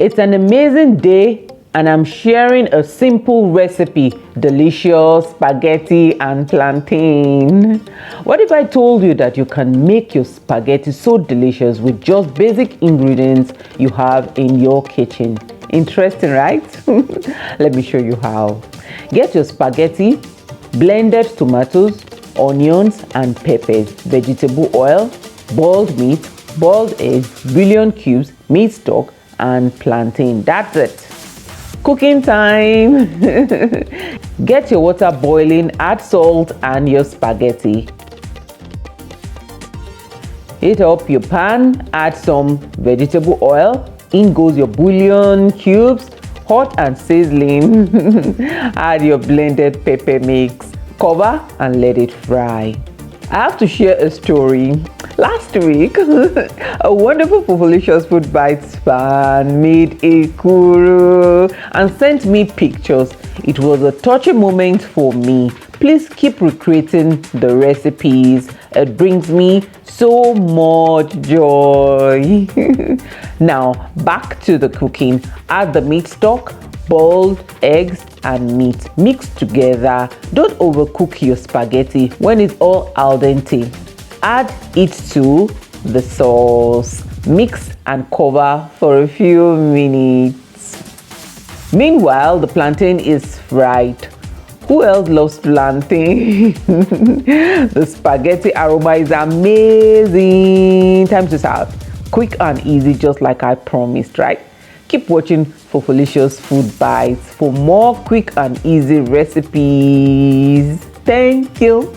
It's an amazing day and I'm sharing a simple recipe, delicious spaghetti and plantain. What if I told you that you can make your spaghetti so delicious with just basic ingredients you have in your kitchen? Interesting, right? Let me show you how. Get your spaghetti, blended tomatoes, onions and peppers, vegetable oil, boiled meat, boiled eggs, bouillon cubes, meat stock and plantain. That's it. Cooking time. Get your water boiling, add salt and your spaghetti. Heat up your pan, add some vegetable oil. In goes your bouillon cubes, hot and sizzling. Add your blended pepper mix. Cover and let it fry. I have to share a story. Last week, a wonderful Fofolicious Food Bites fan made a kuru and sent me pictures. It was a touching moment for me. Please keep recreating the recipes. It brings me so much joy. Now, back to the cooking. Add the meat stock, boiled eggs and meat. Mix together. Don't overcook your spaghetti when it's all al dente. Add it to the sauce. Mix and cover for a few minutes. Meanwhile, the plantain is fried. Who else loves plantain? The spaghetti aroma is amazing. Time to serve. Quick and easy, just like I promised, right? Keep watching Fofolicious Food Bites for more quick and easy recipes. Thank you.